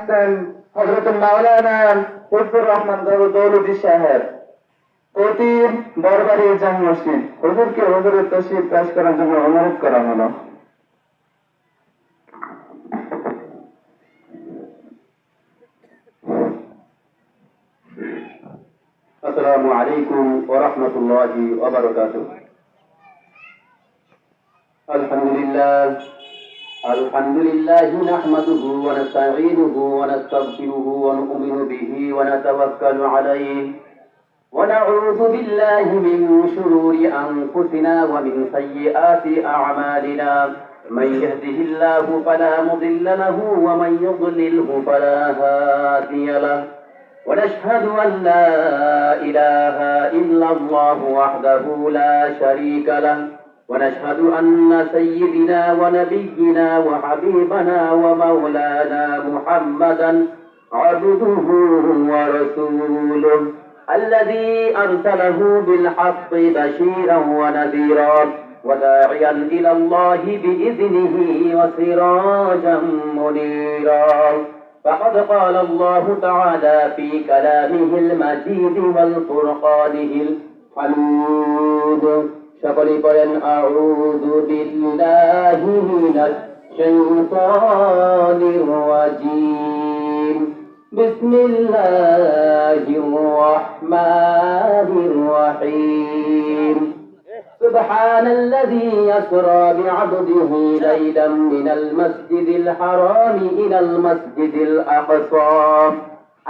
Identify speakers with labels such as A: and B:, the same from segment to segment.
A: আসছেন হযরত মাওলানা ফজলুর রহমান দৌলতী সাহেব, অতি বড়বাড়ি জামে মসজিদ। হুজুরকে হুজুরের তাশরীফ পেশ করার জন্য অনুরোধ করা হলো।
B: السلام عليكم ورحمة الله وبركاته. الحمد لله نحمده ونستعينه ونستغفره ونؤمن به ونتوكل عليه ونعوذ بالله من شرور أنفسنا ومن سيئات أعمالنا. من يهده الله فلا مضل له ومن يضلله فلا هادي له. ونشهد أن لا إله إلا الله وحده لا شريك له. ونشهد أن سيدنا ونبينا وحبيبنا ومولانا محمدا عبده ورسوله الذي أرسله بالحق بشيرا ونذيرا وداعيا إلى الله بإذنه وسراجا منيرا. فقد قال الله تعالى في كلامه المجيد والفرقانه الحميد. সকলে পড়েন আউযু বিল্লাহি মিনাশ শাইতানির রাজীম। বিসমিল্লাহির রাহমানির রাহিম। سبحان الذي يسرى بعبده ليلا من المسجد الحرام إلى المسجد الأقصى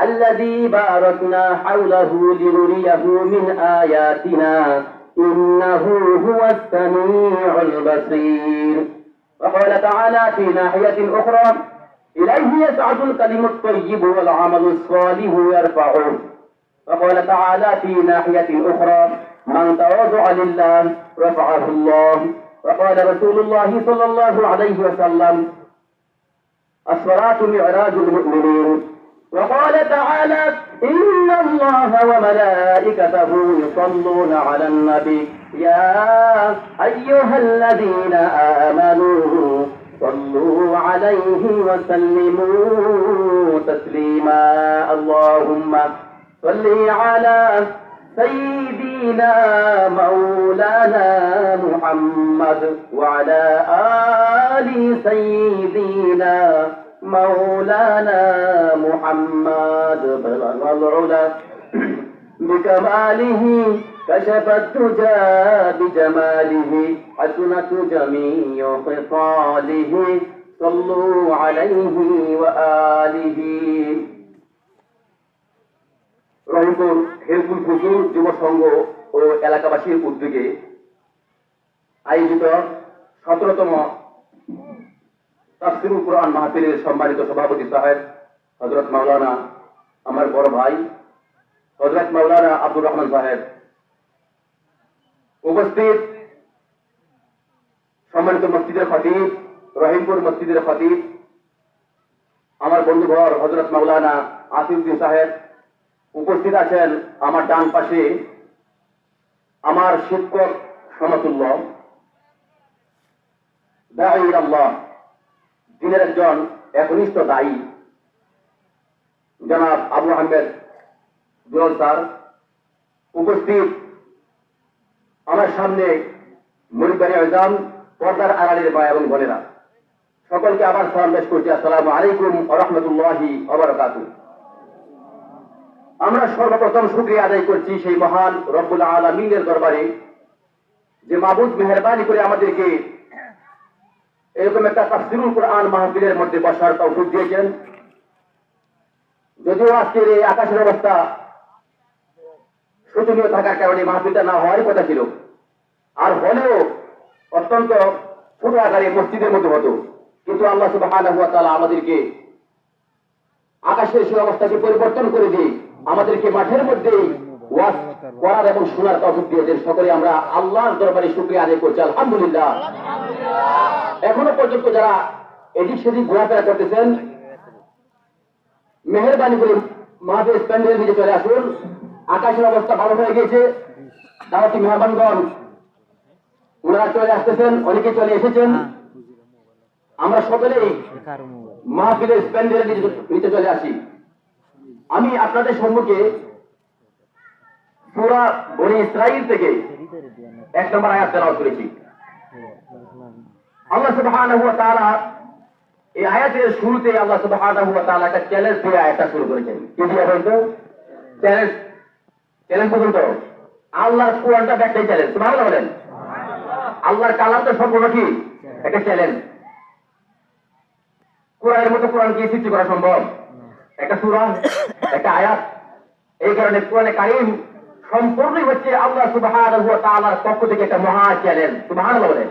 B: الذي باركنا حوله لنريه من آياتنا إنه هو السميع البصير. وقال تعالى في ناحية أخرى إليه يصعد الكلم الطيب والعمل الصالح يرفعه. وقال تعالى في ناحية أخرى من تواضع لله رفعه الله. وقال رسول الله صلى الله عليه وسلم الصلاة معراج المؤمنين. وقال تعالى إن الله وملائكته يصلون على النبي يا أيها الذين آمنوا صلوا عليه وسلموا تسليما. اللهم صل على سيدنا مولانا محمد وعلى آل سيدنا مولانا محمد. بلغ العلا بكماله كشف الدجى بجماله حسنت جميع خصاله صلوا عليه وآله. রহিমপুর হেলফুল ফুজুর যুব সংঘ ও এলাকাবাসীর উদ্যোগে আয়োজিত 17তম তাফসীরুল কুরআন মাহফিলের সম্মানিত সভাপতি সাহেব হযরত মাওলানা আমার বড় ভাই হযরত মাওলানা আব্দুর রহমান সাহেব, উপস্থিত সম্মানিত মসজিদের খতিব, রহিমপুর মসজিদের খতিব আমার বন্ধুঘর হযরত মাওলানা আসিফউদ্দিন সাহেব, উপস্থিত আছেন আমার ডান পাশে আমার শিক্ষক সমতুল্য দাঈ আল্লাহ, দিনের একজন একনিষ্ঠ দায়ী জনাব আবু আহমেদ দুলাল স্যার, উপস্থিত আমার সামনে মুরিবানি আযম, পর্দার আড়ালের মা এবং বোনেরা, সকলকে আবার সালাম পেশ করছি। আসসালামু আলাইকুম ওয়া রাহমাতুল্লাহি ওয়া বারাকাতুহু। আমরা সর্বপ্রথম শুকরিয়া আদায় করছি সেই মহান রব্বুল আলামিনের দরবারে যে মাবুদ মেহেরবানি করে আমাদেরকে এরকম একটা তাফসীরুল কুরআন মাহফিলের মধ্যে বসার তৌফিক দিয়েছেন। যদিও আজকের এই আকাশের অবস্থা শোচনীয় থাকার কারণে মাহফিলটা না হওয়ারই কথা ছিল, আর হলেও অত্যন্ত ছোট আকারে মসজিদের মধ্যে হতো, কিন্তু আল্লাহ সুবহানাহু ওয়া তাআলা আমাদেরকে আকাশের সেই অবস্থাকে পরিবর্তন করে দিয়ে আমাদেরকে মাঠের মধ্যে ওয়াজ করার এবং শোনার তৌফিক দিয়েছেন। সকলে আমরা আল্লাহর দরবারে শুকরিয়া আদায় করছি, আলহামদুলিল্লাহ। এখনো পর্যন্ত যারা এদিক সেদিক ঘোরাফেরা করতেছেন, মেহেরবানি করে মাহফিল প্যান্ডেলের দিকে চলে আসুন। আকাশের অবস্থা ভালো হয়ে গেছে, দাওয়াতি মেহমানগণ ওনারা চলে আসতেছেন, অনেকে চলে এসেছেন। আমরা সকলেই মাহফিলের প্যান্ডেলের নিচে চলে আসি। আমি আপনাদের সম্মুখে সূরা বনী ইসরাঈল থেকে 1 নম্বর আয়াত তেলাওয়াত করেছি। আল্লাহ সুবহানাহু ওয়া তাআলা এই আয়াতের শুরুতে আল্লাহ সুবহানাহু ওয়া তাআলা একটা চ্যালেঞ্জ দিয়ে আয়াতটা শুরু করেছেন। কি দিয়ে বলতো? চ্যালেঞ্জ পর্যন্ত আল্লাহর কোরআনটা একটাই চ্যালেঞ্জ। সুবহানাল্লাহ বলেন। আল্লাহর কালামটা সম্পূর্ণ কি একটা চ্যালেঞ্জ। কোরআনের মতো কোরআন কি সৃষ্টি করা সম্ভব? একটা সূরা, একটা আয়াত। এই কারণে কোরআনে কারীম সম্পূর্ণই হচ্ছে আল্লাহ সুবহানাহু ওয়া তাআলার পক্ষ থেকে একটা মহা চ্যালেঞ্জ। সুবহানাল্লাহ বলেন।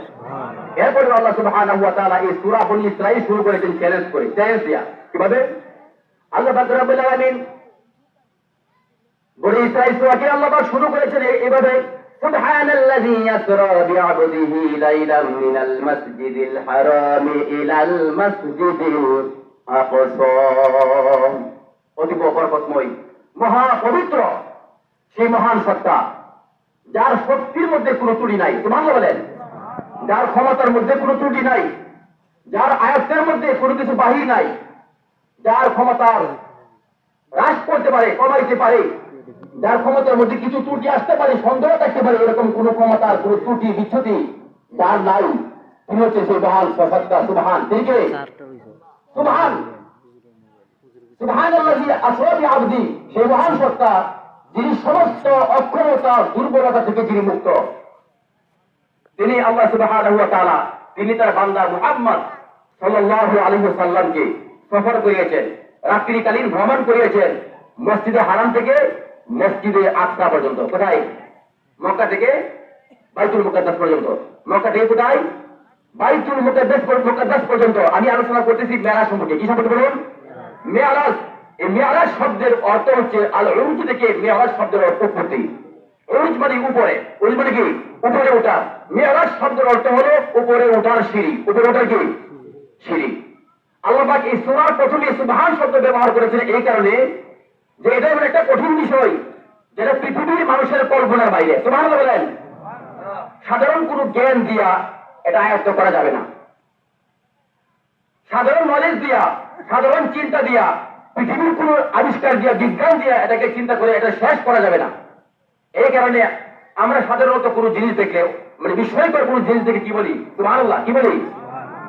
B: এরপরে আল্লাহ সুবহানাহু ওয়া তাআলা এই সূরা বনী ইসরাঈল শুরু করেছেন চ্যালেঞ্জ করে। চ্যালেঞ্জ দিয়া কিভাবে? আল্লাহ পাক রব্বুল আলামিন বনী ইসরাঈল সূরাকে আল্লাহ পাক শুরু করেছেন এইভাবে, সুবহানাল্লাযী ইয়াসরা বিআবদিহি লাইলাম মিনাল মাসজিদিল হারামি ইলাল মাসজিদিল আকসা। অতি বরকতময়, মহা পবিত্র সেই মহান সত্তা, যার শক্তির মধ্যে কোনো ত্রুটি নাই। সুবহানাল্লাহ বলেন। যার ক্ষমতার মধ্যে কোনো ত্রুটি নাই, যার আয়াতের মধ্যে কোনো কিছু বাহির নাই, যার ক্ষমতার হ্রাস করতে পারে, কমাইতে পারে, যার ক্ষমতার মধ্যে কিছু ত্রুটি আসতে পারে, সন্দেহ থাকতে পারে, এরকম কোন ক্ষমতার কোন ত্রুটি বিচ্ছুতি যার নাই, তিনি হচ্ছে সেই মহান সত্তা। সুবহান। তিনি কে? সুবহান। সুবহানাল্লাযী আসরা বিআবদি, সেই মহান সত্তা যিনি সমস্ত অক্ষমতা দুর্বলতা থেকে যিনি মুক্ত। তিনি আল্লাহ সুবহানাহু ওয়া তাআলা, তিনি তার বান্দা মুহাম্মদ সাল্লাল্লাহু আলাইহি ওয়াসাল্লামকে সফর করিয়েছেন, রাত্রিকালীন ভ্রমণ করিয়েছেন মসজিদে হারাম থেকে মসজিদে আকসা পর্যন্ত। কোথায়? মক্কা থেকে বাইতুল মুকাদ্দাস পর্যন্ত। মক্কা থেকে কোথায়? বাইতুল মুকাদ্দাস পর্যন্ত। আমি আলোচনা করতেছি মেরাজ সম্পর্কে। কি সম্পর্কে বলুন? মেরাজ। এই মেরাজ শব্দের অর্থ হচ্ছে আল উরুজ থেকে মেরাজ শব্দের অর্থ উৎপত্তি। উরুজ মানে উপরে, উরুজ মানে কি? উপরে ওঠা। মেরাজ শব্দের অর্থ হলো উপরে ওঠার সিঁড়ি। উপরে ওঠার কি? সিঁড়ি। আল্লাহ পাক এই সূরার প্রথমে সুবহান শব্দ ব্যবহার করেছেন এই কারণে যে এটা এমন একটা কঠিন বিষয় যেটা পৃথিবীর মানুষের কল্পনার বাইরে। সুবহানাল্লাহ বলেন। সাধারণ কোনো জ্ঞান দিয়া এটা আয়ত্ত করা যাবে না। সাধারণ নলেজ দিয়া, সাধারণ চিন্তা দিয়া, পৃথিবীর কোন আবিষ্কার দিয়া, বিজ্ঞান দিয়া এটাকে চিন্তা করে এটা শেষ করা যাবে না। এই কারণে আমরা সাধারণত কোনো জিনিস দেখলে, মানে বিস্ময়কর কোনো জিনিস দেখে কি বলি? সুবহানাল্লাহ। কি বলি?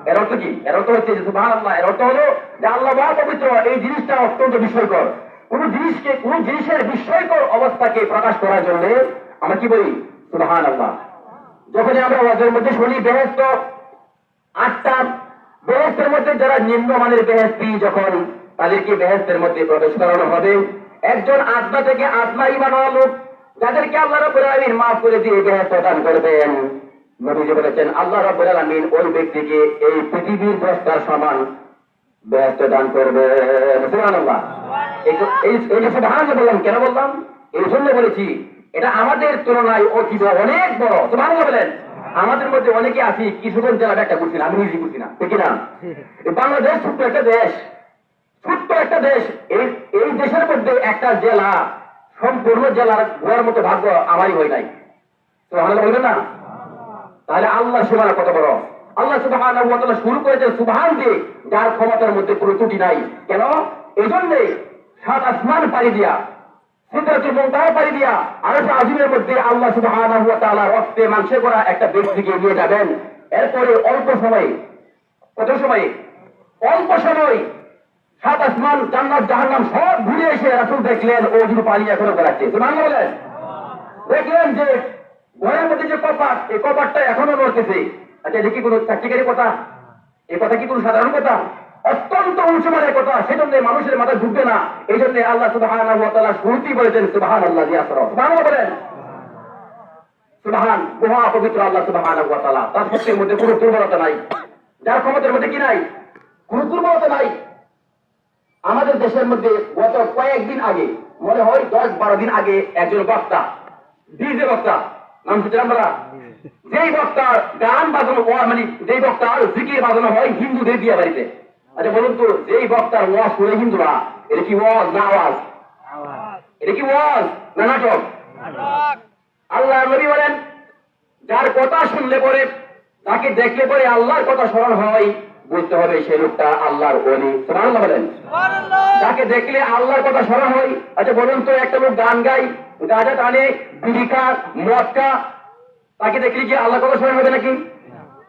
B: এর অর্থ কি? এর অর্থ হচ্ছে যে সুবহানাল্লাহ, এর অর্থ হলো যে আল্লাহ মহা পবিত্র, এই জিনিসটা অত্যন্ত বিস্ময়কর। কোন জিনিসকে, কোন জিনিসের বিস্ময়কর অবস্থাকে প্রকাশ করার জন্য আমরা কি বলি? সুবহানাল্লাহ। যখন আমরা ওয়াজের মধ্যে শুনি বেহেশত 8টা, বেহেশতের মধ্যে যারা নিম্নমানের বেহেশতি, যখন তাদেরকে বেহেশতের মধ্যে প্রবেশ করানো হবে, একজন আত্মা থেকে আত্মা ঈমানওয়ালা লোক যাদেরকে আল্লাহ রাব্বুল আলামিন মাফ করে দিয়ে বেহেশত দান করবেন। নবীজি বলেছেন আল্লাহ রাব্বুল আলামিন ওই ব্যক্তিকে এই পৃথিবীর 10টার সমান বেহেশত দান করবেন। সুবহানাল্লাহ। এই যে সুবহানাল্লাহ বললাম, কেন বললাম? এই জন্য বলেছি এটা আমাদের তুলনায় অতীব অনেক বড়। সুবহানাল্লাহ বলেন। আমাদের মধ্যে অনেকে আছি কিশোরগঞ্জ জেলা ব্যাখ্যা করছি না, আমি নিজে করছি না, ঠিক না? বাংলাদেশ ছোট্ট একটা দেশ, ছোট্ট একটা দেশ। এই দেশের মধ্যে একটা জেলা, সম্পূর্ণ জেলার ঘোরার মতো ভাগ্য আমারই হয় নাই। সুবহানাল্লাহ বলবেন না? তাহলে আল্লাহ সীমানা কত বড়। আল্লাহ সুবহানাহু ওয়া তাআলা শুরু করেছেন সুবহান দিয়ে, যার ক্ষমতার মধ্যে কোনো ত্রুটি নাই। কেন? এই জন্যে 7 আসমান পাড়ি দিয়া, সিদরাতুল মুনতাহা পাড়ি দিয়া, আরশ আজিমের মধ্যে আল্লাহ সুবহানাহু ওয়া তাআলা রক্তে মাংসে করা একটা ব্যক্তিকে নিয়ে যাবেন। এরপরে অল্প সময়ে, কত সময়ে? অল্প সময় 7 আসমান, জান্নাত জাহান্নাম সব ঘুরে এসে রাসূল দেখলেন ওজুর পানি এখনো বেরাচ্ছে। সুবহানাল্লাহ বলেন। দেখলেন যে ঘরের মধ্যে যে কপাট, এই কপাটটা এখনো নড়তেছে। আচ্ছা, এটা কি কোনো চাকরিকারী কথা? এই কথা কি কোনো সাধারণ কথা? অত্যন্ত উঁচু মানের কথা। সেজন্য মানুষের মাথায় ঢুকবে না। এই জন্য আল্লাহ সুবহানাহু ওয়া তাআলা শুরুতেই বলেছেন সুবহানাল্লাযী আসরা। সুবহানাল্লাহ বলেন। সুবহান, মহা পবিত্র আল্লাহ সুবহানাহু ওয়া তাআলা। তার শক্তির মধ্যে কোনো দুর্বলতা নাই, যার ক্ষমতার মধ্যে কি নাই? কোনো দুর্বলতা নাই। আমাদের দেশের মধ্যে গত কয়েকদিন আগে, মনে হয় 10-12 দিন আগে, একজন বক্তা, ডিজে বক্তা, নাম শুনছিলাম বলা, যেই বক্তার গান বাজানো হয়, মানে যেই বক্তার জিকির বাজানো হয় হিন্দুদের বিয়ে বাড়িতে। আচ্ছা বলুন তো, যেই বক্তার ওয়াজ শুনে হিন্দুরা, এটা কি ওয়াজ না আওয়াজ? এটা কি ওয়াজ না নাটক? আল্লাহ নবী বলেন, যার কথা শুনলে পরে, তাকে দেখলে পরে আল্লাহর কথা স্মরণ হয়, বুঝতে হবে সেই লোকটা আল্লাহর ওলি। সুবহানাল্লাহ বলেন। যাকে দেখলে আল্লাহর কথা স্মরণ হয়। আচ্ছা বলুন তো, একটা লোক গান গায়, গাঁজা টানে, বিড়ি খায়, মদ খায়, তাকে দেখলে কি আল্লাহর কথা স্মরণ হবে নাকি?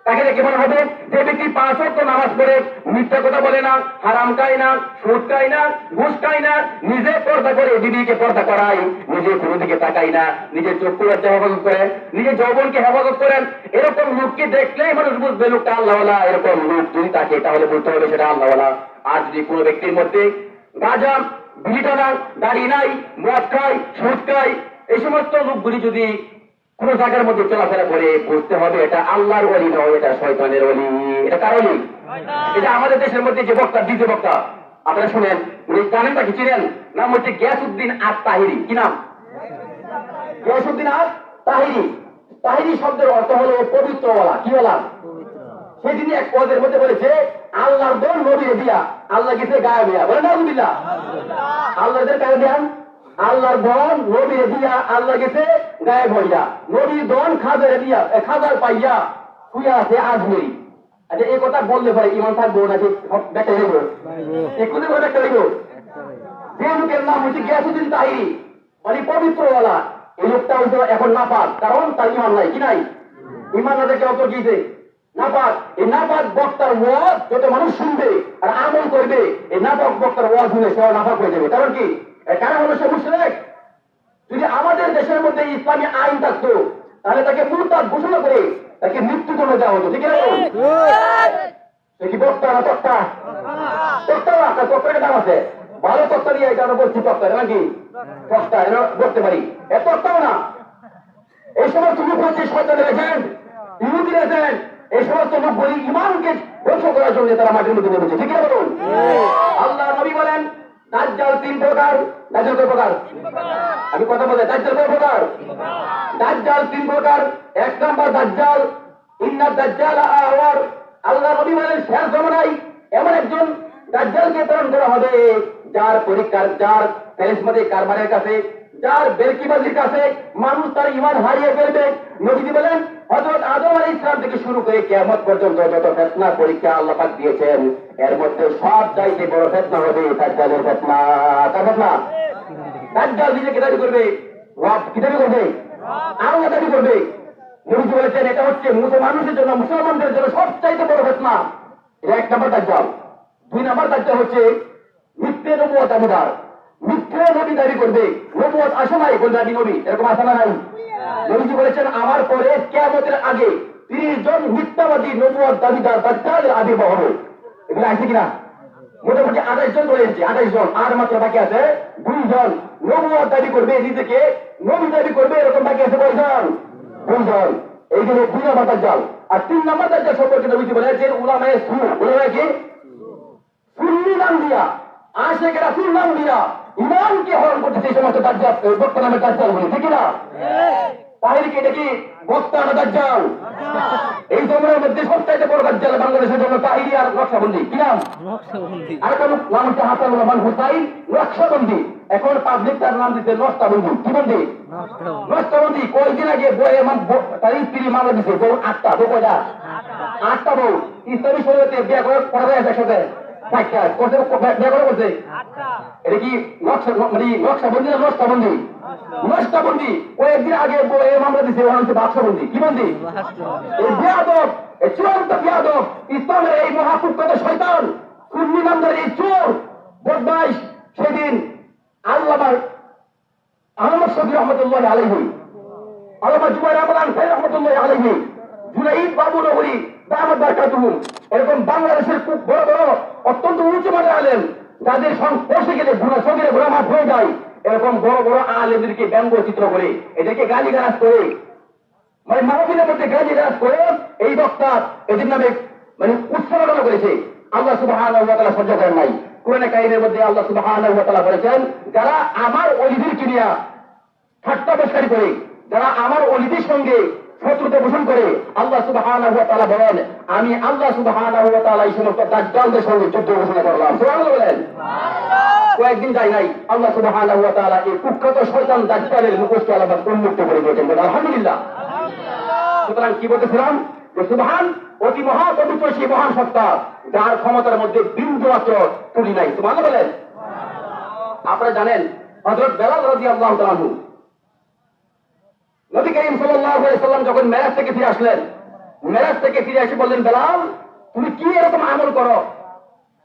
B: তাকে দেখে মনে হবে যে ব্যক্তি 5 ওয়াক্ত নামাজ পড়ে, মিথ্যা কথা বলে না, হারাম খায় না, সুদ খায় না, ঘুষ খায় না, নিজে পর্দা করে বিবিকে পর্দা করায়, নিজে কোনো দিকে তাকায় না, নিজের চক্ষু লজ্জা হেফাজত করেন, নিজের যৌবনকে হেফাজত করেন, এরকম লোককে দেখলেই মানুষ বুঝবে লোকটা আল্লাহওয়ালা। এরকম লোক যদি থাকে তাহলে বুঝতে হবে সেটা আল্লাহওয়ালা। আর যদি কোনো ব্যক্তির মধ্যে গাঁজা, বিড়ি টানা, দাড়ি নাই, মদ খায়, সুদ খায়, এই সমস্ত লোকগুলি যদি কোন জায়গার মধ্যে চলাফেরা করে, বুঝতে হবে এটা আল্লাহর ওলি নয়, এটা শয়তানের ওলি। এটা কার ওলি? এটা আমাদের দেশের মধ্যে যে বক্তা, দ্বিতীয় বক্তা, আপনারা শুনেন, উনি জানেন তাকে চিনেন? নাম হচ্ছে গিয়াসউদ্দিন আত তাহিরি। কি নাম? গিয়াসউদ্দিন আত তাহিরি। তাহিরি শব্দের অর্থ হলো পবিত্রওয়ালা। কি বলা? সেদিন এক পদের মধ্যে বলেছে আল্লাহর দন নবীরে দিয়া আল্লাহ গেছে গায়ে দিয়া। বলেন আলহামদুলিল্লাহ। আল্লাহদের গায়ে দেন, আল্লাহর দন নবীরে দিয়া আল্লাহ গেছে গায়ে ভরিয়া, নবীর দন খাজারে দিয়া খাজার পাইয়া শুয়ে আছে আজমেরি। আচ্ছা এই কথা বললে পরে ইমান থাকবো নাকি ব্যাখ্যা হইব? এক্ষুনি করে ব্যাখ্যা হইব। যে লোকের নাম হচ্ছে গিয়াসউদ্দিন তাহিরি, মানে পবিত্রওয়ালা, এই লোকটা হচ্ছে এখন নাপাক, কারণ তার ইমান নাই। কি নাই? ইমান না দেখে অত গিয়েছে নাপাক। এই নাপাক বক্তার ওয়াজ যত মানুষ শুনবে আর আমল করবে, এই নাপাক বক্তার ওয়াজ শুনে সে নাপাক হয়ে যাবে। কারণ কি? কারণ হলো সে মুশরিক। যদি আমাদের দেশের মধ্যে ইসলামী আইন থাকতো তাহলে তাকে মুরতাদ ঘোষণা করে তাকে মৃত্যুদণ্ড দেওয়া হতো। ঠিক আছে? সে কি বক্তা না তক্তা? তক্তা না, আপনার তক্তাকে দাম আছে। ভালো তক্তা দিয়ে এটা আমরা বলছি তক্তা, নাকি তক্তা এটা বলতে পারি, এ তক্তাও না। এই সমস্ত লোক হচ্ছে শয়তানের এজেন্ট, ইহুদির এজেন্ট। এই সমস্ত লোকগুলি ইমানকে ধ্বংস করার জন্য তারা মাটির মধ্যে নেমেছে। ঠিক আছে বলুন? আল্লাহ নবী বলেন দাজ্জাল 3 প্রকার। দাজ্জাল কয় প্রকার? আমি কথা বলে দাজ্জাল কয় প্রকার? দাজ্জাল 3 প্রকার। 1 নাম্বার দাজ্জাল ইন্না দাজ্জাল আওয়ার। আল্লাহ নবী বলেন শেষ জামানায় এমন একজন দাজ্জালকে প্রেরণ করা হবে যার পরীক্ষার, যার কারিশমাতে কারবারের কাছে, যার বেরকিবাজির কাছে মানুষ তার ইমান হারিয়ে ফেলবে। নবীজি বলেন হযরত আদম আলাইহিস সালাম থেকে শুরু করে কিয়ামত পর্যন্ত যত ফিতনা পরীক্ষা আল্লাহ পাক দিয়েছেন, এর মধ্যে সব চাইতে বড় ফিতনা হবে দাজ্জালের ফিতনা। কার ফিতনা? দাজ্জাল নিজেকে দাবি করবে রব। কি দাবি করবে? আল্লাহ দাবি করবে। নবীজি বলেছেন এটা হচ্ছে মানুষের জন্য, মুসলমানদের জন্য সবচাইতে বড় ফিতনা। এটা 1 নাম্বার দাজ্জাল। 2 নাম্বার দাজ্জাল হচ্ছে মিথ্যে নবুয়ত দাবিদার। মিথ্যে নবী দাবি করবে, নবুয়ত আসে নাই, বলবে আমি নবী। এরকম আসে না নাই? নবীজি বলেছেন আমার পরে কিয়ামতের আগে 30 জন মিথ্যাবাদী নবুয়ত দাবিদার দাজ্জালের আবির্ভাব হবে। এগুলো আছে কিনা? মোটামুটি 28 জন চলে এসেছে। 28 জন, আর মাত্র বাকি আছে 2 জন। নবুয়ত দাবি করবে, নিজেকে নবী দাবি করবে, এরকম বাকি আছে কয়জন? 2 জন। এই জন্য 2 নাম্বার দাজ্জাল। আর 3 নাম্বার দাজ্জাল সম্পর্কে নবীজি বলেছেন উলামায়ে সু। উলামায়ে কি? সুন্নি নাম দিয়া, আশিক রাসূল নাম দিয়া ইমানকে হরণ করতেছে এই সমস্ত দাজ্জাল, বক্তা নামের দাজ্জাল বলে। ঠিক না? তাহলে কি এটা কি বক্তা না দাজ্জাল? এই জমিনের মধ্যে সবচাইতে বড় দাজ্জাল বাংলাদেশের জন্য তাহিরি আর নকশবন্দি। কি নাম? আরেকটা নাম হচ্ছে হাসানুল রহমান হুসাইন নকশবন্দি। এখন পাবলিক তার নাম দিচ্ছে নকশবন্দি। কি বন্দি? নকশবন্দি। কয়েকদিন আগে বইয়ে তার স্ত্রী মামলা দিচ্ছে, বউ 8টা। বউ কয়টা? 8টা বউ। ইসলামী শরীয়তে বিয়ে করা যায় একসাথে? এটা কি নকশাবন্দি না নকশাবন্দি? নকশাবন্দি। কয়েকদিন আগে মামলা দিচ্ছে, ওরা হচ্ছে বাদশাবন্দি। কি বন্দি? এই বেয়াদব, এই চূড়ান্ত বেয়াদব, ইসলামের এই মহাকুখ্যাত শয়তান সুন্নি নামদার এই চোর বদমাইশ সেদিন আল্লামা আহমদ শফি রহমতুল্লাহ আলাইহি, আল্লামা জুবাইর আহমদ আনসারী রহমতুল্লাহ আলাইহি, জুনাইদ বাবু নগরী দামাত বারকাতুহুম, এরকম বাংলাদেশের খুব বড় বড় অত্যন্ত উঁচু মানের আলেম যাদের সংস্পর্শে গেলে সঙ্গে ঘোরা মাফ হয়ে যায়, এরকম বড় বড় আলেমদেরকে ব্যঙ্গচিত্র করে, এদেরকে গালিগালাজ করে, মানে মাহফিলের মধ্যে গালিগালাজ করে এই বক্তা এদের নামে মানে উৎসর্গনা করেছে। আল্লাহ সুবহানাহু ওয়া তাআলা সহ্য করেন নাই। কোরআনে কারীমের মধ্যে আল্লাহ সুবহানাহু ওয়া তাআলা বলেছেন যারা আমার ওলিদেরকে নিয়ে ঠাট্টা বেশকারি করে, যারা আমার ওলিদের সঙ্গে শত্রুতা পোষণ করে, আল্লাহ সুবহানাহু ওয়া তাআলা বলেন আমি আল্লাহ সুবহানাহু ওয়া তাআলা এই সমস্ত দাজ্জালদের সঙ্গে যুদ্ধ ঘোষণা করলাম। সুবহানাল্লাহ বলেন। কয়েকদিন যায় নাই, আল্লাহ সুবহানাহু ওয়া তাআলা এই কুখ্যাত শয়তান দাজ্জালের মুখোশকে আল্লাহ উন্মুক্ত করে দিয়েছেন। আলহামদুলিল্লাহ। সুতরাং কি বলতেছিলাম, যে সুবহান অতি মহা পবিত্র সেই মহান সত্তা যার ক্ষমতার মধ্যে বিন্দু মাত্র ত্রুটি নাই। সুবহানাল্লাহ বলেন। আপনারা জানেন হযরত বেলাল রাদিয়াল্লাহু তাআলা আনহু নবী করিম সাল্লাল্লাহু আলাইহি সাল্লাম যখন মেরাজ থেকে ফিরে আসলেন, মেরাজ থেকে ফিরে এসে বললেন, বেলাল তুমি কি এরকম আমল করো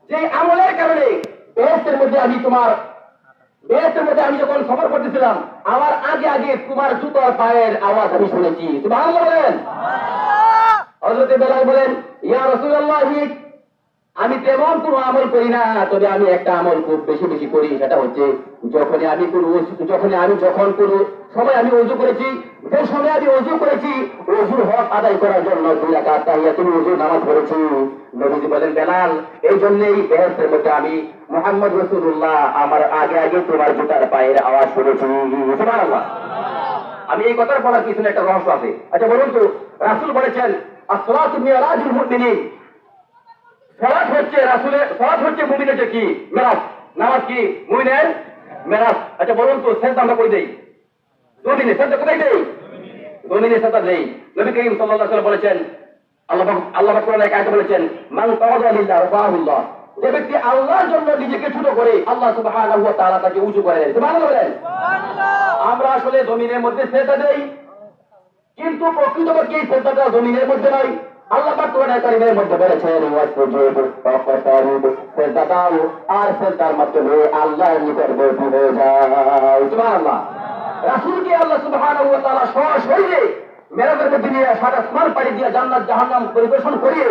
B: যে আমলের কারণে বেহেশতের মধ্যে আমি যখন সফর করতেছিলাম আমার আগে আগে তোমার জুতার পায়ের আওয়াজ আমি শুনেছি। সুবহানাল্লাহ বলেন। হযরত বেলাল বলেন, ইয়া রাসূলুল্লাহ আমি তেমন কোনো আমল করি না, তবে আমি একটা আমল খুব বেশি বেশি করি, সেটা হচ্ছে যখন আমি কোনো সময় আমি ওযু করেছি, যে সময় আমি ওযু করেছি ওযুর হক আদায় করার জন্য 2 রাকাত তাহিয়াতুল ওযু নামাজ পড়েছি। নবীজি বলেন, বেলাল এই জন্যই বেহেশতের মধ্যে আমি মুহাম্মদ রাসূলুল্লাহ আমার আগে আগে তোমার জুতার পায়ের আওয়াজ শুনেছি। সুবহানাল্লাহ। আমি এই কথার বলার পিছনে একটা রহস্য আছে। আচ্ছা বলুন তো, রাসূল বলেছেন as-salatu mi'rajul mu'minin, সালাত হচ্ছে মুমিনের যে কি মেরাজ, নামাজ কি মুমিনের মেরাজ। আচ্ছা বলুন তো সেজদা আমরা কই দেই? জমিনে। সেজদা কোথায় দেই? জমিনে সেজদা দেই। নবী করিম সাল্লাল্লাহু আলাইহি ওয়াসাল্লাম বলেছেন, আল্লাহ পাক কোরআনে এক আয়াতে বলেছেন, মান তাওয়াদা লিল্লাহ রাফাহুল্লাহ, যে ব্যক্তি আল্লাহর জন্য নিজেকে ছোট করে আল্লাহ সুবহানাহু ওয়া তাআলা তাকে উঁচু করে দেন। সুবহানাল্লাহ বলেন। আমরা আসলে জমিনের মধ্যে সেজদা দেই, কিন্তু প্রকৃতপক্ষে এই সেজদাটা জমিনের মধ্যে নয়। আল্লাহ পাক কোরআনে কারীমের মধ্যে বলেছেন, ওয়াসজুদু ওয়াকতারিবু, সেজদা দাও আর সেজদার মাধ্যমে আল্লাহর নিকটবর্তী হয়ে যাও। সুবহানাল্লাহ। রাসূলকে আল্লাহ সুবহানাহু ওয়া তাআলা সশরীরে মেরাজের মধ্যে নিয়ে 7 আসমান পাড়ি দিয়ে জান্নাত জাহান্নাম পরিদর্শন করিয়ে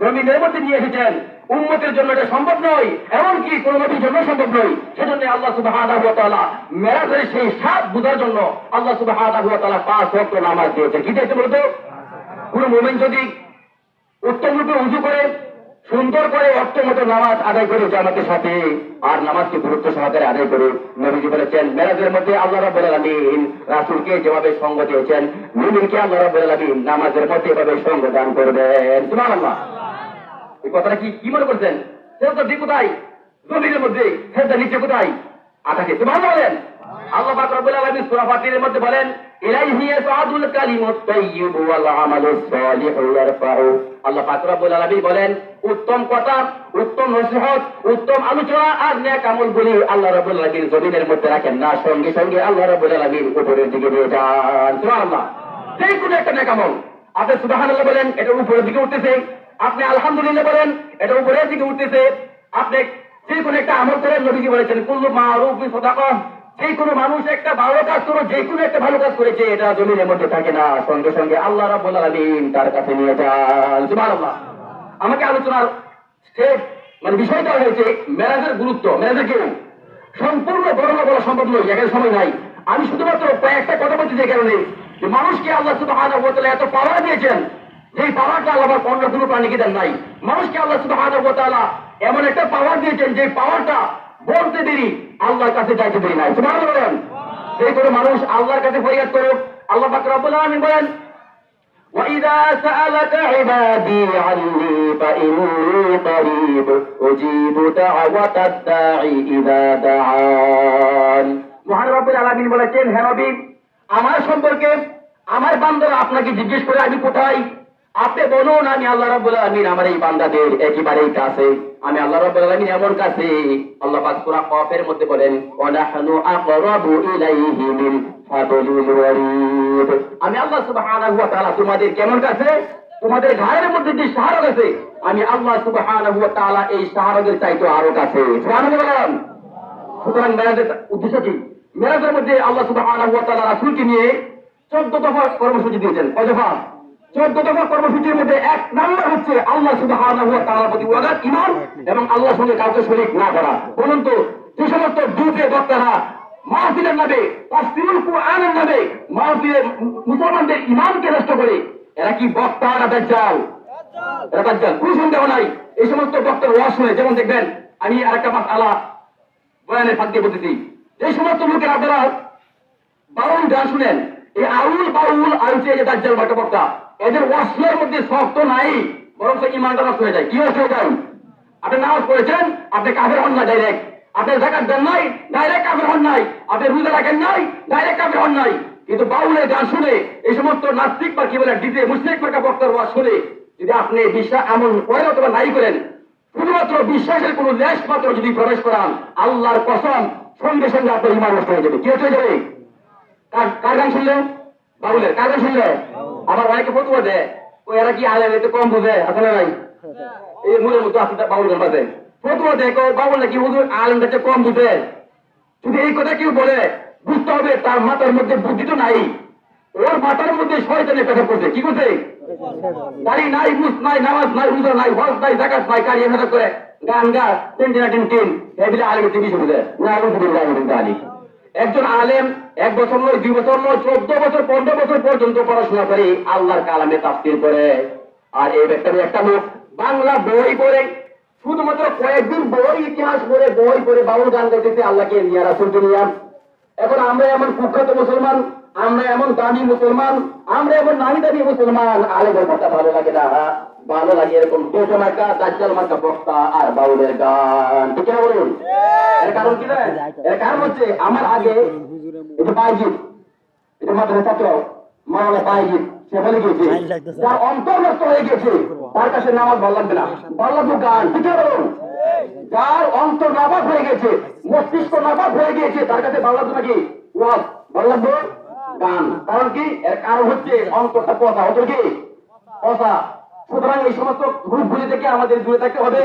B: জমিনের মধ্যে নিয়ে এসেছেন। উম্মতের জন্য এটা সম্ভব নয়, এমনকি কোন নবীর জন্য সম্ভব নয়। সেজন্য আল্লাহ সুবহানাহু ওয়া তাআলা মেরাজের সেই স্বাদ বুঝার জন্য আল্লাহ সুবহানাহু ওয়া তাআলা 5 ওয়াক্ত নামাজ দিয়েছেন। কি দিয়েছে বলতো? কোন মুমিন যদি উত্তম রূপে উযু করে সুন্দর করে অর্থ মতো নামাজ আদায় করে জামাতের সাথে আর নামাজকে গুরুত্ব সহকারে আদায় করে, নবীজি বলেছেন মেরাজের মধ্যে আল্লাহ রাব্বুল আলামিন রাসূলকে যেভাবে সঙ্গ দিয়েছেন, মুমিনকে আল্লাহ রাব্বুল আলামিন নামাজের মধ্যে এভাবে সঙ্গ দান করবেন। সুবহানাল্লাহ। এই কথাটা কি মনে করছেন? সেজদা দি কোথায়? জমিনের মধ্যে। সেজদা নিচে কোথায়? আকাশে। সুবহানাল্লাহ বলেন। আল্লাহ পাক রব্বুল আলামিন সূরা ফাতিরের মধ্যে বলেন, ইলাইহি ইয়াসআদুল কালিমুত তাইয়্যিবু ওয়াল আমালুস সালিহু ইয়ারফাউ। আল্লাহ পাক রব্বুল আলামিন বলেন, উত্তম কথা, উত্তম নসিহত, উত্তম আলোচনা আর নেক আমলগুলি আল্লাহ রাব্বুল আলামিন জমিনের মধ্যে রাখেন না, সঙ্গে সঙ্গে আল্লাহ রাব্বুল আলামিন উপরের দিকে নিয়ে যান। সুবহানাল্লাহ। যে কোনো একটা নেক আমল আপনি সুবহানাল্লাহ বলেন, এটা উপরের দিকে উঠতেছে। আপনি আলহামদুলিল্লাহ বলেন, এটা উপরের দিকে উঠতেছে। আপনি যে কোনো একটা আমল করেন, নবীজি বলেছেন কুল্লু মারুফিন সাদাকাহ, যে কোনো মানুষ একটা ভালো কাজ করে, যে কোনো একটা ভালো কাজ করেছে, এটা জমিনের মধ্যে থাকে না, সঙ্গে সঙ্গে আল্লাহ রাব্বুল আলামিন তার কাছে নিয়ে যান। সুবহানাল্লাহ। আমাকে আলোচনার বিষয়টা হয়েছে মেরাজের গুরুত্ব। মেরাজের কি সম্পূর্ণ বর্ণনা বলা সম্ভব নয়, এখানে সময় নাই। আমি শুধুমাত্র কয়েকটা কথা বলছি যে কারণে যে মানুষকে আল্লাহ সুবহানাহু ওয়া তাআলা এত পাওয়ার দিয়েছেন, যে পাওয়ারটা আল্লাহ অন্য কোনো প্রাণীকে দেন নাই। মানুষকে আল্লাহ সুবহানাহু ওয়া তাআলা এমন একটা পাওয়ার দিয়েছেন, যে পাওয়ারটা বলতে দেরি আল্লাহর কাছে যাইতে দেরি নাই। সুবহানাল্লাহ বলেন। যে কোনো মানুষ আল্লাহর কাছে ফরিয়াদ করুক, আল্লাহ পাক রব্বুল আলামিন বলেন, وَإِذَا سَأَلَكَ عِبَادِي عَنِّي فَإِنِّي قَرِيبٌ أُجِيبُ دَعْوَةَ الدَّاعِ إِذَا دَعَانِ। মহান রব্বুল আলামিন বলেছেন, হে নবী, আমার সম্পর্কে আমার বান্দারা আপনাকে জিজ্ঞেস করে আমি কোথায়, আপনি বলুন আমি আল্লাহ রাব্বুল আলামিন আমার এই বান্দাদের একেবারেই কাছে। আমি আল্লাহ রাব্বুল আলামিন এমন কাছে, আল্লাহ পাক সূরা কফের মধ্যে বলেন, ওয়ানাহনু আকরাবু ইলাইহি মিন হাবলিল ওয়ারিদ। আমি আল্লাহ সুবহানাহু ওয়া তাআলা তোমাদের কেমন কাছে? তোমাদের ঘাড়ের মধ্যে যে শাহরগ আছে, আমি আল্লাহ সুবহানাহু ওয়া তাআলা এই শাহরগের চাইতে আরো কাছে। সুবহানাল্লাহ। সুতরাং মেরাজের উদ্দেশ্য কি? মেরাজের মধ্যে আল্লাহ সুবহানাহু ওয়া তাআলা রাসূলকে নিয়ে 14 দফা কর্মসূচি দিয়েছেন। কয় দফা? 14 দফা কর্মসূচির মধ্যে 1 নাম্বার হচ্ছে আল্লাহ সুবহানাহু ওয়া তাআলার প্রতি ওয়াদাত ঈমান এবং আল্লাহর সঙ্গে কাউকে শরীক না করা। বলুন তো, যে সমস্ত দুধে বক্তারা মাহফিলের নামে, তাফসীরুল কুরআনের নামে মাহফিলে মুসলমানদের ঈমানকে নষ্ট করে, এরা কি বক্তা না দাজ্জাল? এরা দাজ্জাল, কোনো সন্দেহ নাই। এই সমস্ত বক্তার ওয়াজ শুনে, যেমন দেখবেন, আমি আরেকটা মাসআলা বয়ানের ফাঁক দিয়ে বলতেছি, এই সমস্ত লোকের আপনারা বাউল গান শুনেন, এই আউল বাউল আলছে যে দাজ্জাল বক্তা, এদের ওয়াসের মধ্যে শক্ত নাই, বরং ঈমানটা নষ্ট হয়ে যায়। কি হয়ে যায়? আপনি নামাজ পড়েছেন, আপনি কাফের হন না ডাইরেক্ট। আপনি যাকাত দেন নাই, ডাইরেক্ট কাফের হন নাই। আপনি রোজা রাখেন নাই, ডাইরেক্ট কাফের হন নাই। কিন্তু বাউলের গান শুনে এই সমস্ত নাস্তিক বা কি বলে ডিজে মুশরিক মার্কা বক্তার ওয়াজ শুনে যদি আপনি বিশ্বাস এমন করেন অথবা নাই করেন, শুধুমাত্র বিশ্বাসের কোন লেশ মাত্র যদি প্রবেশ করান, আল্লাহর কসম সঙ্গে সঙ্গে আপনার ইমান নষ্ট হয়ে যাবে। কি হয়ে যাবে? কার গান শুনলে? বাউলের। কার গান শুনলে? আবার অনেকে ফতুয়া দেয়, ওই এরা কি আলেম একটু কম বুঝে, আসলে নাই এই মূলের মতো আসলে বাউল গান বাজে ফতুয়া দেয়, বাউল নাকি হুজুর আলেমটা কম বুঝে। যদি এই কথা কেউ বলে, বুঝতে হবে তার মাথার মধ্যে বুদ্ধি তো নাই, ওর মাথার মধ্যে শয়তানের পেশা করছে। কি করছে? দাড়ি নাই, মুস নাই, নামাজ নাই, রোজা নাই, হজ নাই, যাকাত নাই, কারিয়া মেহনত করে গান গা টিন টিন এগুলো আলেমের টিভি শুনে দেয় না। আলী একজন আলেম 1 বছর নয়, 2 বছর নয়, 14 বছর 15 বছর পর্যন্ত পড়াশোনা করে আল্লাহর কালামে তাফসীর করে। আর এই ব্যক্তির একটা লোক বাংলা বই পড়ে, শুধুমাত্র কয়েকদিন বই ইতিহাস পড়ে বই পড়ে বাউল গান গাইতেছে আল্লাহকে নিয়ে, রাসূলকে নিয়ে। এখন আমরা এমন কুখ্যাত মুসলমান, আমরা এমন দামি মুসলমান, আমরা এমন নামি দামি মুসলমান, আলেমের কথা ভালো লাগে না, ভালো লাগে এরকম দোষো মার্কা দাজ্জাল মার্কা বক্তা আর বাউলের গান। ঠিক না বলুন? এর কারণ কি জানেন? এর কারণ হচ্ছে আমার আগে এটা বাইজিদ, এটা মাদ্রাসা ছাত্র মাওলানা বাইজিদ, সে বলে গিয়েছে যার অন্তর নষ্ট হয়ে গেছে তার কাছে নামাজ ভালো লাগবে না, ভালো লাগবে গান। ঠিক না বলুন? যার অন্তর নাবাদ হয়ে গেছে, মস্তিষ্ক নাবাদ হয়ে গিয়েছে, তার কাছে ভালো লাগবে নাকি ওয়াজ, ভালো লাগবে গান। কারণ কি? এর কারণ হচ্ছে অন্তরটা পচা, অন্তর কি পচা। সুতরাং এই সমস্ত গ্রুপগুলি থেকে আমাদের দূরে থাকতে হবে।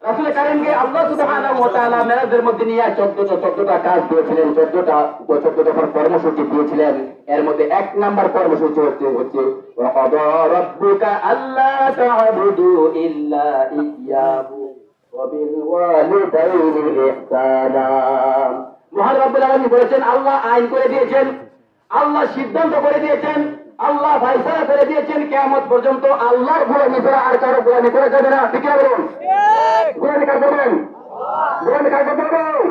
B: রাসূল কারীমকে আল্লাহ সুবহানাহু ওয়া তাআলা মেরাজের মধ্যে নিয়ে 14টা কাজ দিয়েছিলেন, 14 দফার কর্মসূচি দিয়েছিলেন। এর মধ্যে 1 নাম্বার কর্মসূচি হচ্ছে ওয়া ক্বাদা রাব্বুকা আল্লা তা'বুদু ইল্লা ইয়্যাহু ওয়া বিল ওয়ালিদাইনি ইহসানা। মহান রব্বুল আলামিন বলেছেন, আল্লাহ আইন করে দিয়েছেন, আল্লাহ সিদ্ধান্ত করে দিয়েছেন, আল্লাহ ফয়সালা করে দিয়েছেন, কিয়ামত পর্যন্ত আল্লাহর গোলামি ছাড়া আর কারো গোলামি করা যাবে না। ঠিক না বলুন? গোলামি কার করবেন? গোলামি কার করতে হবে?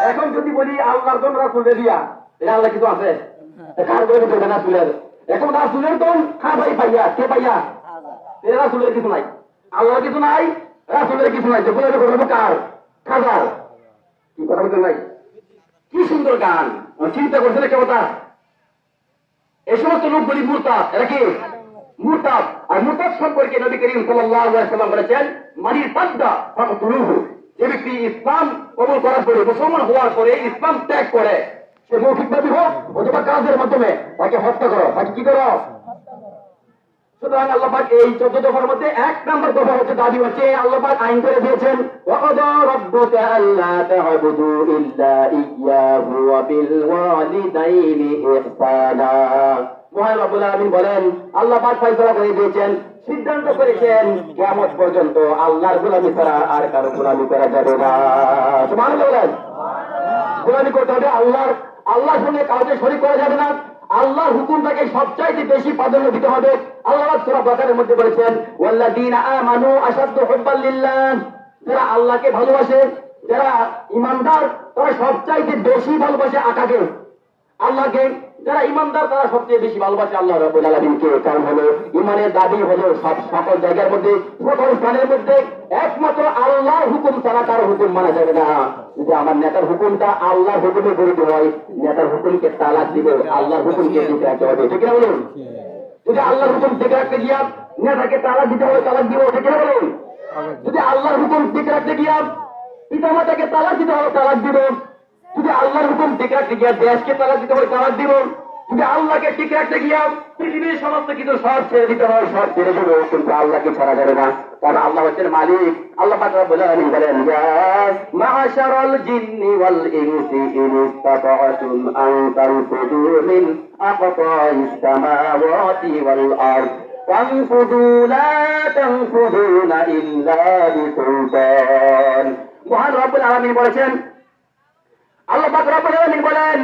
B: এখন যদি বলি আল্লাহর জন্য রাসূলের দিয়া, এটা আল্লাহ কিছু আছে? কার গোলামি করবে? না রাসূলের। এখন রাসূলের তো খাবাই পাইয়া, কে পাইয়া? এটা রাসূলের কিছু নাই, আল্লাহর কিছু নাই, রাসূলের কিছু নাই, গোলামি করবে কার? খাবার। কি কথা বলতে নাই? কি সুন্দর গান, চিন্তা করছে না কেবতা? এই সমস্ত লোকগুলি মুরতাদ। এরা কি মুরতাদ? আর মুরতাদ সম্পর্কে নবী করিম সাল্লাল্লাহু আলাইহি ওয়াসাল্লাম বলেছেন, মানি তাদ্দা ফাকতুলুহু। যে ব্যক্তি ইসলাম কবুল করার পরে, মুসলমান হওয়ার পরে ইসলাম ত্যাগ করে, সে মৌখিকভাবে হোক অথবা কাজের মাধ্যমে তাকে হত্যা করো, তাকে কি করো? সুতরাং আল্লাহ পাক এই 14 দফার মধ্যে 1 নম্বর দফা হচ্ছে, দাবি হচ্ছে আল্লাহ পাক আইন করে দিয়েছেন ওয়া ক্বাদা রাব্বুকা আল্লা তা'বুদু ইল্লা ইয়্যাহু ওয়া বিল ওয়ালিদাইনি ইহসানা। মহান রব্বুল আলামিন বলেন, আল্লাহ পাক ফয়সালা করে দিয়েছেন, সিদ্ধান্ত করেছেন, কিয়ামত পর্যন্ত আল্লাহর গোলামি ছাড়া আর কারো গোলামি করা যাবে না। সুবহানাল্লাহ বলেন। গোলামি করতে হবে আল্লাহর, আল্লাহর সঙ্গে কাউকে শরীক করা যাবে না, আল্লাহর হুকুমটাকে সবচাইতে বেশি প্রাধান্য দিতে হবে। আল্লাহ সূরা বাকারার মধ্যে বলেছেন, ওয়াল্লাযীনা আমানু আশাদ্দু হুব্বাল লিল্লাহ। যারা আল্লাহকে ভালোবাসে, যারা ঈমানদার, তারা সবচাইতে বেশি ভালোবাসে আকাকে, আল্লাহকে। যারা ঈমানদার তারা সবচেয়ে বেশি ভালোবাসে আল্লাহ রাব্বুল আলামিনকে। কারণ হলো ঈমানের দাবি হলো সকল জায়গার মধ্যে, সকল স্থানের মধ্যে একমাত্র আল্লাহর হুকুম ছাড়া কারো হুকুম মানা যাবে না। যদি আমার নেতার হুকুমটা আল্লাহর হুকুমের বিরুদ্ধে হয়, নেতার হুকুমকে তালাক দিব, আল্লাহর হুকুমকে দিতে রাখতে হবে। ঠিক না বলুন? যদি আল্লাহর হুকুম ঠিক রাখতে গিয়া নেতাকে তালাক দিতে হবে, তালাক দিব। ঠিক না বলুন? যদি আল্লাহর হুকুম ঠিক রাখতে গিয়া পিতামাতাকে তালাক দিতে হবে, তালাক দিব। যদি আল্লাহর হুকুম ঠিক রাখতে গিয়া দেশকে তালাক দিতে হবে, তালাক দিব। যদি আল্লাহকে ঠিক রাখতে গিয়া পৃথিবীর সমস্ত কিছু সব ছেড়ে দিতে হয়, সব ছেড়ে দেবো, কিন্তু আল্লাহকে ছাড়া যাবে না। কারণ আল্লাহ হচ্ছেন মালিক। আল্লাহ পাক রব্বুল আলামিন বলেন, ইয়া মা'শারাল জিন্নি ওয়াল ইনসি ইন ইসতাতা'তুম আন তানফুযু মিন আকতারিস সামাওয়াতি ওয়াল আরদ ফানফুযু লা তানফুযুনা ইল্লা বিসুলতান। মহান রব্বুল আলামিন বলেছেন, আল্লাহ পাক রব্বুল আলামিন বলেন,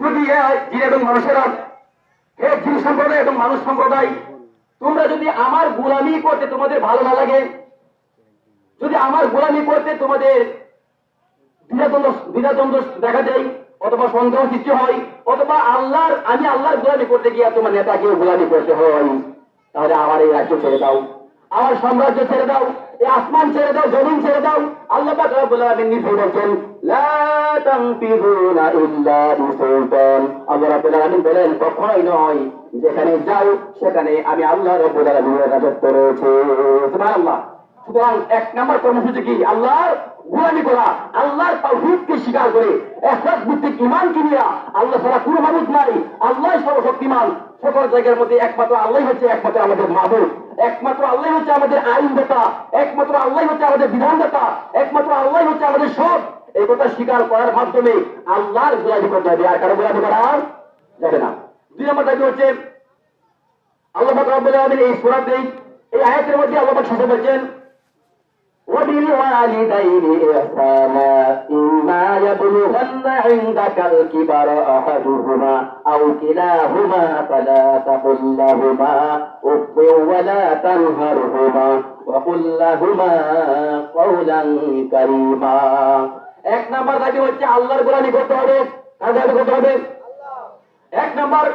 B: যদি জিন এবং মানুষেরা, হে জিন সম্প্রদায় এবং মানুষ সম্প্রদায়, তোমরা যদি আমার গোলামি করতে তোমাদের ভালো না লাগে, যদি আমার গোলামি করতে তোমাদের দ্বিধাদ্বন্দ্ব দেখা দেয়, অথবা সন্দেহ সৃষ্টি হয়, অথবা আমি আল্লাহর গোলামি করতে গিয়ে তোমার নেতাকে গোলামি করতে হয়, তাহলে আমার এই রাজ্য ছেড়ে দাও, আমার সাম্রাজ্য ছেড়ে দাও, এই আসমান ছেড়ে দাও, জমিন ছেড়ে দাও। আল্লাহ পাক রাব্বুল আলামিন নির্ভর বলেন লা তানফিযুনা ইল্লা বিসুলতান। আল্লাহ রাব্বুল আলামিন বলেন কখনোই নয়, যেখানে যাও সেখানে আমি আল্লাহ রাব্বুল আলামিনের রাজত্ব রয়েছে। সুবহানাল্লাহ। সুতরাং এক নম্বর কর্মসূচি কি? আল্লাহর গোলামি করা, আল্লাহর তাওহীদকে স্বীকার করে ইখলাস ভিত্তিক ঈমানকে নিয়ে আল্লাহ ছাড়া কোনো মাবুদ নাই, আল্লাহ সর্বশক্তিমান, সকল জায়গার মধ্যে একমাত্র আল্লাহ হচ্ছে একমাত্র আমাদের মাবুদ, একমাত্র আল্লাহ হচ্ছে আমাদের আইনদাতা, একমাত্র আল্লাহ হচ্ছে আমাদের বিধানদাতা, একমাত্র আল্লাহ হচ্ছে আমাদের সব। এই কথা স্বীকার করার মাধ্যমে আল্লাহর গোলামি করতে হবে, আর কারো গোলামি করা যাবে না। দুই নম্বর দাবি হচ্ছে আল্লাহ পাক রব্বুল আলামিন এই সূরাতে এই আয়াতের মধ্যে আল্লাহ পাক সাথে বলছেন وبالوالدين إحسانا إما يبلغن عندك الكبر أحدهما أو كلاهما فلا تقل لهما أف ولا تنهرهما وقل لهما قولا كريما। এক নাম্বার দাবি হচ্ছে আল্লাহর গোলামি করতে হবে। কার দাবি করতে হবে? এক নাম্বার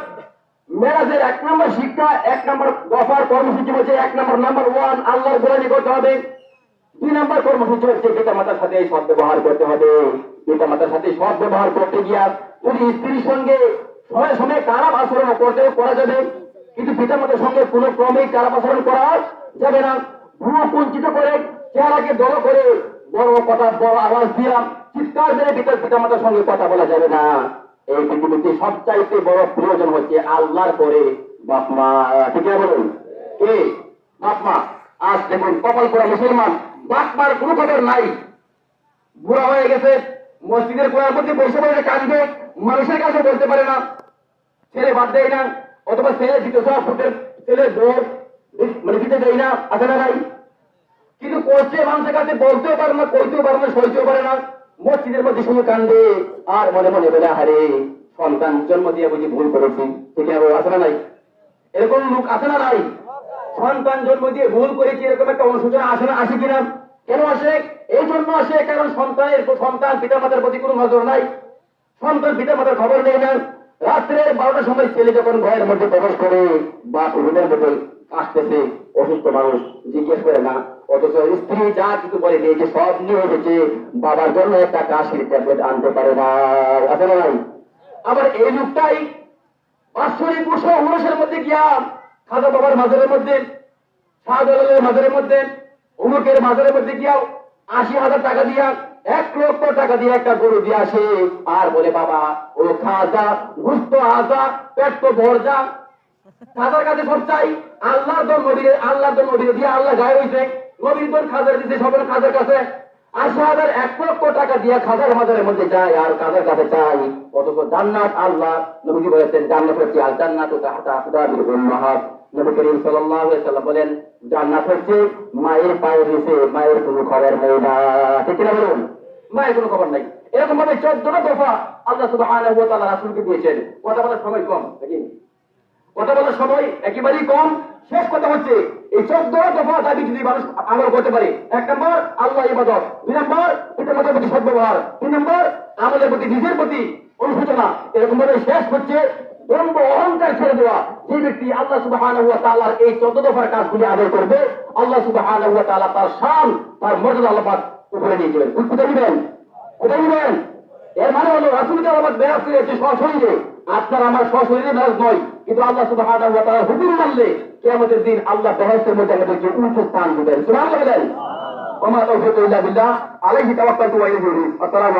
B: মেরাজের এক নাম্বার শিক্ষা, এক নাম্বার দফার কর্মসূচি হচ্ছে নাম্বার 1 আল্লাহর গোলামি করতে হবে। দুই নম্বর কর্মসূচি হচ্ছে পিতা মাতার সাথে সৎ ব্যবহার করতে হবে। পিতা মাতার সাথে সৎ ব্যবহার করতে গিয়া যদি স্ত্রীর সঙ্গে সময় সময় খারাপ আচরণ করতেও করা যাবে, কিন্তু পিতা মাতার সঙ্গে কোনো ক্রমেই খারাপ আচরণ করা যাবে না। ভুয়ো কুঞ্চিত করে চেহারাকে দল করে বড় কথা বড় আওয়াজ দিয়া চিৎকার মেরে পিতা মাতার সঙ্গে কথা বলা যাবে না। এই পৃথিবীতে সবচাইতে বড় প্রয়োজন হচ্ছে আল্লাহর পরে বাপ মা। ঠিক আছে বলুন, কে? বাপ মা। আজ দেখুন কপাল পোড়া মুসলমান, বাপ মার কোনো খবর নাই, বুড়া হয়ে গেছে, মসজিদের কোণার মধ্যে বসে বসে কাঁদবে, মানুষের কাছে বলতে পারে না, ছেলে বাদ দেয় না, অথবা ছেলে দিতে সব ফুটের ছেলে বোর মানে দিতে দেয় না, আছে না নাই? কিন্তু করছে মানুষের কাছে বলতেও পারে না, কইতেও পারে না, সইতেও পারে না, মসজিদের মধ্যে শুনে কান্দে আর মনে মনে বলে হারে সন্তান জন্ম দিয়ে বুঝি ভুল করেছি। ঠিক আছে না নাই? এরকম লোক আছে না নাই? সন্তান জন্ম দিয়ে ভুল করেছি এরকম একটা অনুশোচনা আসে না? আসে কিনা? কেন আসে? এই জন্য আসে কারণ সন্তান পিতামাতার প্রতি কোনো নজর নাই, সন্তান পিতামাতার খবর নেই না। রাত্রে 12টার সময় ছেলে যখন ঘরের মধ্যে প্রবেশ করে বাপ রুমের মধ্যে আসতেছে, অসুস্থ মানুষ জিজ্ঞেস করে না, অথচ স্ত্রী যা কিছু বলে দিয়েছে সব নিয়ে এসেছে, বাবার জন্য একটা কাশির ট্যাবলেট আনতে পারে না, আছে না নাই? আবার এই লোকটাই বাৎসরিক উরসের মধ্যে গিয়া খাজা বাবার মাজারের মধ্যে, শাহজালালের মাজারের মধ্যে, অমুকের মাজারের মধ্যে গিয়া 80,000 টাকা দিয়া 1 লক্ষ টাকা দিয়ে একটা গরু দিয়ে আসে আর বলে বাবা ও খাজা গুস্ত আজা পেট তো ভরজা। খাজার কাছে সব চাই, আল্লাহর দর নবীরে দিয়ে আল্লাহ গায়ে হয়েছে, নবীর দর খাজার দিতে সব খাজার কাছে 80,000 1 লক্ষ টাকা দিয়ে খাজার মাজারের মধ্যে যায় আর খাজার কাছে চাই। অথচ জান্নাত আল্লাহ নবী বলেছেন জান্নাত হচ্ছে আল জান্নাতু তাহতা আকদামিল উম্মাহাত। নবী করিম সাল্লাল্লাহু আলাইহি ওয়াসাল্লাম বলেন জান্নাত হচ্ছে মায়ের পায়ের নিচে, মায়ের কোনো খবর নেই না। ঠিক না বলুন? মায়ের কোনো খবর নাই। এরকম ভাবে 14টা দফা আল্লাহ সুবহানাহু ওয়া তাআলা রাসূলকে দিয়েছেন। কথা বলার সময় কম, নাকি? কথা বলার সময় একেবারেই কম। শেষ কথা হচ্ছে এই 14 দফা দাবি যদি মানুষ আমল করতে পারে, 1 নম্বর আল্লাহ ইবাদত, 2 নম্বর পিতামাতার প্রতি সদ্ব্যবহার, 3 নম্বর আমাদের প্রতি নিজের প্রতি অনুশোচনা, এরকম ভাবে শেষ হচ্ছে দম্ভ অহংকার ছেড়ে দেওয়া। যে ব্যক্তি আল্লাহ সুবহানাহু ওয়া তাআলার এই 14 দফার কাজগুলি আদায় করবে, আল্লাহ সুবহানাহু ওয়া তাআলা তার শান, তার মর্যাদা আল্লাহ পাক উপরে নিয়ে যাবেন। কোথায় দিবেন? কোথায় দিবেন? এর মানে হলো রাসূলকে আল্লাহ মেরাজ করেছে সশরীরে, আপনার আমার সশরীরে মেরাজ নয়, কিন্তু আল্লাহ সুবহানাহু ওয়া তাআলার হুকুম মানলে কিয়ামতের দিন আল্লাহ বেহেশতের মধ্যে আমাদেরকে উচ্চ স্থান দিবেন। সুবহানাল্লাহ বলেন। ওয়া মা তাওফীকু ইল্লা বিল্লাহ, আলাইহি তাওয়াক্কালতু ওয়া ইলাইহি উনীব। আসসালামু